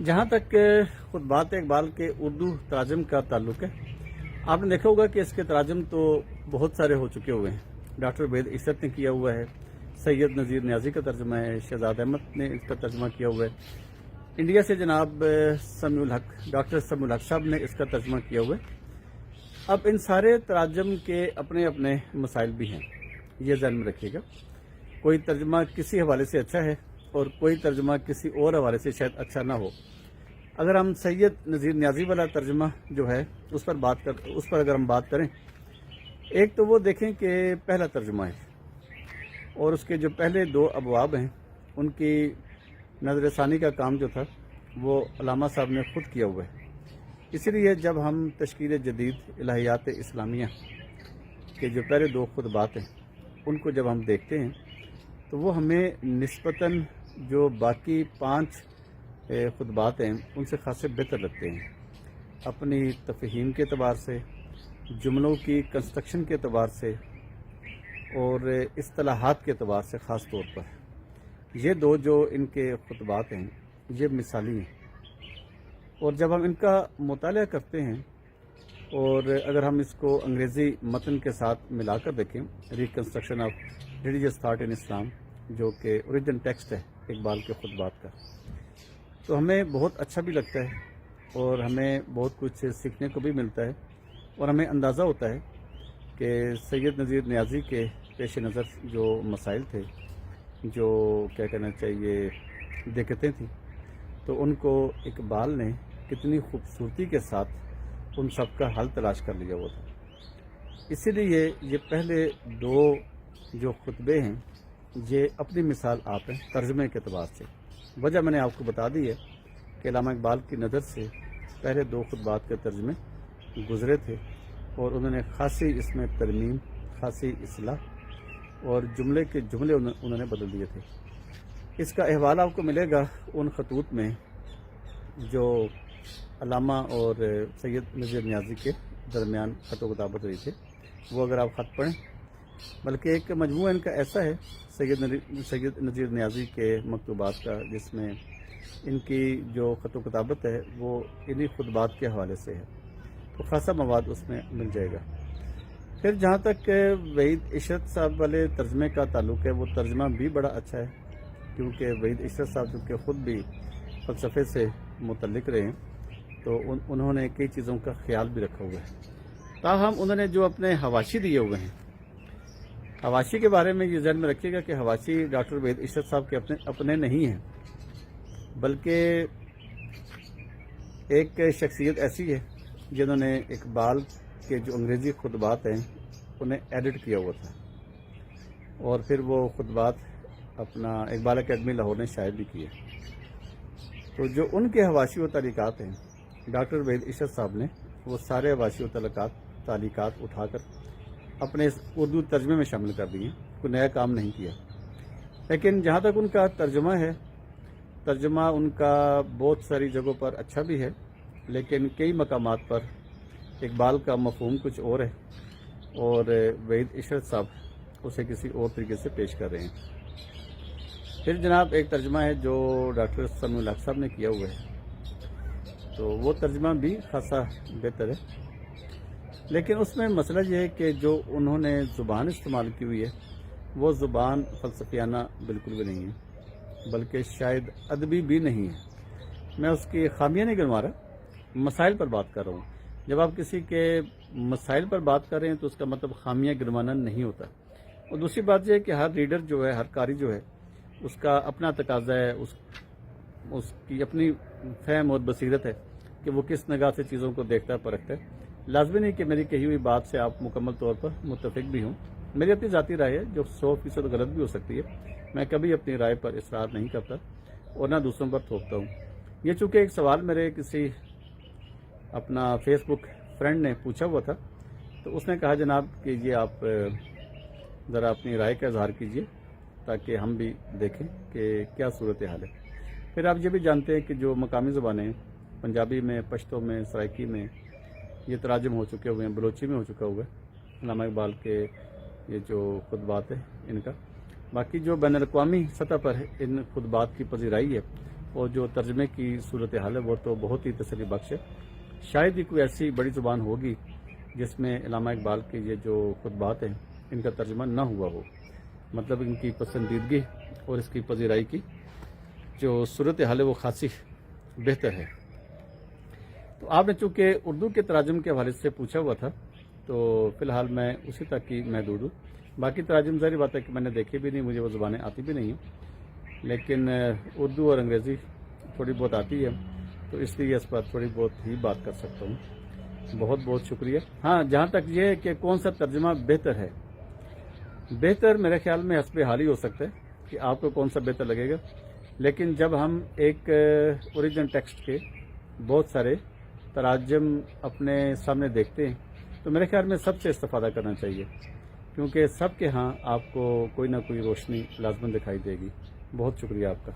جہاں تک خطبات اقبال کے اردو تراجم کا تعلق ہے، آپ نے دیکھا ہوگا کہ اس کے تراجم تو بہت سارے ہو چکے ہوئے ہیں۔ ڈاکٹر وحید عشرت نے کیا ہوا ہے، سید نذیر نیازی کا ترجمہ ہے، شہزاد احمد نے اس کا ترجمہ کیا ہوا ہے، انڈیا سے جناب سمیع الحق ڈاکٹر سمیع الحق صاحب نے اس کا ترجمہ کیا ہوا ہے۔ اب ان سارے تراجم کے اپنے اپنے مسائل بھی ہیں، یہ ذہن میں رکھیے گا۔ کوئی ترجمہ کسی حوالے سے اچھا ہے اور کوئی ترجمہ کسی اور حوالے سے شاید اچھا نہ ہو۔ اگر ہم سید نذیر نیازی والا ترجمہ جو ہے اس پر اگر ہم بات کریں، ایک تو وہ دیکھیں کہ پہلا ترجمہ ہے اور اس کے جو پہلے دو ابواب ہیں ان کی نظر ثانی کا کام جو تھا وہ علامہ صاحب نے خود کیا ہوا ہے۔ اسی لیے جب ہم تشکیل جدید الہیات اسلامیہ کے جو پہلے دو خطبات ہیں ان کو جب ہم دیکھتے ہیں تو وہ ہمیں نسبتاً جو باقی 5 خطبات ہیں ان سے خاصے بہتر لگتے ہیں، اپنی تفہیم کے اعتبار سے، جملوں کی کنسٹرکشن کے اعتبار سے اور اصطلاحات کے اعتبار سے۔ خاص طور پر یہ دو جو ان کے خطبات ہیں یہ مثالی ہیں، اور جب ہم ان کا مطالعہ کرتے ہیں اور اگر ہم اس کو انگریزی متن کے ساتھ ملا کر دیکھیں، reconstruction of religious thought in Islam, جو کہ اوریجن ٹیکسٹ ہے اقبال کے خطبات کا، تو ہمیں بہت اچھا بھی لگتا ہے اور ہمیں بہت کچھ سیکھنے کو بھی ملتا ہے، اور ہمیں اندازہ ہوتا ہے کہ سید نذیر نیازی کے پیش نظر جو مسائل تھے، جو کیا کہنا چاہیے دقتیں تھیں، تو ان کو اقبال نے کتنی خوبصورتی کے ساتھ ان سب کا حل تلاش کر لیا ہوا تھا۔ اسی لیے یہ پہلے دو جو خطبے ہیں یہ اپنی مثال آپ ہیں ترجمے کے اعتبار سے۔ وجہ میں نے آپ کو بتا دی ہے کہ علامہ اقبال کی نظر سے پہلے دو خطبات کے ترجمے گزرے تھے اور انہوں نے خاصی اس میں ترمیم، خاصی اصلاح اور جملے کے جملے انہوں نے بدل دیے تھے۔ اس کا احوال آپ کو ملے گا ان خطوط میں جو علامہ اور سید نذیر نیازی کے درمیان خط و کتابت رہی تھے، وہ اگر آپ خط پڑھیں، بلکہ ایک مجموعہ ان کا ایسا ہے سید نذیر نیازی کے مکتوبات کا، جس میں ان کی جو خط و کتابت ہے وہ انہی خطبات کے حوالے سے ہے، تو خاصا مواد اس میں مل جائے گا۔ پھر جہاں تک وحید عشرت صاحب والے ترجمے کا تعلق ہے، وہ ترجمہ بھی بڑا اچھا ہے، کیونکہ وحید عشرت صاحب چونکہ خود بھی فلسفے سے متعلق رہے ہیں تو انہوں نے کئی چیزوں کا خیال بھی رکھا ہوا ہے۔ تاہم انہوں نے جو اپنے حواشی دیے ہوئے ہیں، حواشی کے بارے میں یہ ذہن میں رکھیے گا کہ حواشی ڈاکٹر وحید عشرت صاحب کے اپنے نہیں ہیں، بلکہ ایک شخصیت ایسی ہے جنہوں نے اقبال کے جو انگریزی خطبات ہیں انہیں ایڈٹ کیا ہوا تھا، اور پھر وہ خطبات اپنا اقبال اکیڈمی لاہور نے شائع بھی کیے۔ تو جو ان کے حواشی و تعلیقات ہیں، ڈاکٹر وحید عشرت صاحب نے وہ سارے حواشی و تعلیقات اٹھا کر اپنے اس اردو ترجمے میں شامل کر دیے، کوئی نیا کام نہیں کیا۔ لیکن جہاں تک ان کا ترجمہ ہے، ترجمہ ان کا بہت ساری جگہوں پر اچھا بھی ہے، لیکن کئی مقامات پر اقبال کا مفہوم کچھ اور ہے اور وحید عشرت صاحب اسے کسی اور طریقے سے پیش کر رہے ہیں۔ پھر جناب ایک ترجمہ ہے جو ڈاکٹر سمیع الحق صاحب نے کیا ہوا ہے، تو وہ ترجمہ بھی خاصا بہتر ہے، لیکن اس میں مسئلہ یہ ہے کہ جو انہوں نے زبان استعمال کی ہوئی ہے وہ زبان فلسفیانہ بالکل بھی نہیں ہے، بلکہ شاید ادبی بھی نہیں ہے۔ میں اس کی خامیاں نہیں گنوا رہا، مسائل پر بات کر رہا ہوں۔ جب آپ کسی کے مسائل پر بات کر رہے ہیں تو اس کا مطلب خامیاں گنوانا نہیں ہوتا۔ اور دوسری بات یہ ہے کہ ہر ریڈر جو ہے، ہر قاری جو ہے، اس کا اپنا تقاضا ہے، اس کی اپنی فہم اور بصیرت ہے کہ وہ کس نگاہ سے چیزوں کو دیکھتا ہے، پرکھتا ہے۔ لازمی نہیں کہ میری کہی ہوئی بات سے آپ مکمل طور پر متفق بھی ہوں، میری اپنی ذاتی رائے ہے جو 100% غلط بھی ہو سکتی ہے۔ میں کبھی اپنی رائے پر اصرار نہیں کرتا اور نہ دوسروں پر تھوپتا ہوں۔ یہ چونکہ ایک سوال میرے کسی اپنا فیس بک فرینڈ نے پوچھا ہوا تھا، تو اس نے کہا جناب کہ یہ آپ ذرا اپنی رائے کا اظہار کیجیے تاکہ ہم بھی دیکھیں کہ کیا صورتحال ہے۔ پھر آپ یہ بھی جانتے ہیں کہ جو مقامی زبانیں ہیں، پنجابی میں، پشتو میں، سرائکی میں یہ تراجم ہو چکے ہوئے ہیں، بلوچی میں ہو چکا ہوا ہے علامہ اقبال کے یہ جو خطبات ہیں ان کا۔ باقی جو بین الاقوامی سطح پر ان خطبات کی پذیرائی ہے اور جو ترجمے کی صورتحال ہے وہ تو بہت ہی تسلی بخش ہے. شاید ہی کوئی ایسی بڑی زبان ہوگی جس میں علامہ اقبال کے یہ جو خطبات ہیں ان کا ترجمہ نہ ہوا ہو. مطلب ان کی پسندیدگی اور اس کی پذیرائی کی جو صورتحال ہے وہ خاصی بہتر ہے. تو آپ نے چونکہ اردو کے تراجم کے حوالے سے پوچھا ہوا تھا تو فی الحال میں اسی تک کی محدود ہوں. باقی تراجم ظاہر بات ہے کہ میں نے دیکھے بھی نہیں, مجھے وہ زبانیں آتی بھی نہیں ہیں, لیکن اردو اور انگریزی تھوڑی بہت آتی ہے تو اس لیے اس پر تھوڑی بہت ہی بات کر سکتا ہوں. بہت بہت شکریہ. ہاں, جہاں تک یہ ہے کہ کون سا ترجمہ بہتر ہے, بہتر میرے خیال میں حسب حال ہی ہو سکتا ہے کہ آپ کو کون سا بہتر لگے گا. لیکن جب ہم ایک اوریجنل ٹیکسٹ کے بہت سارے تراجم اپنے سامنے دیکھتے ہیں تو میرے خیال میں سب سے استفادہ کرنا چاہیے, کیونکہ سب کے ہاں آپ کو کوئی نہ کوئی روشنی لازماً دکھائی دے گی. بہت شکریہ آپ کا.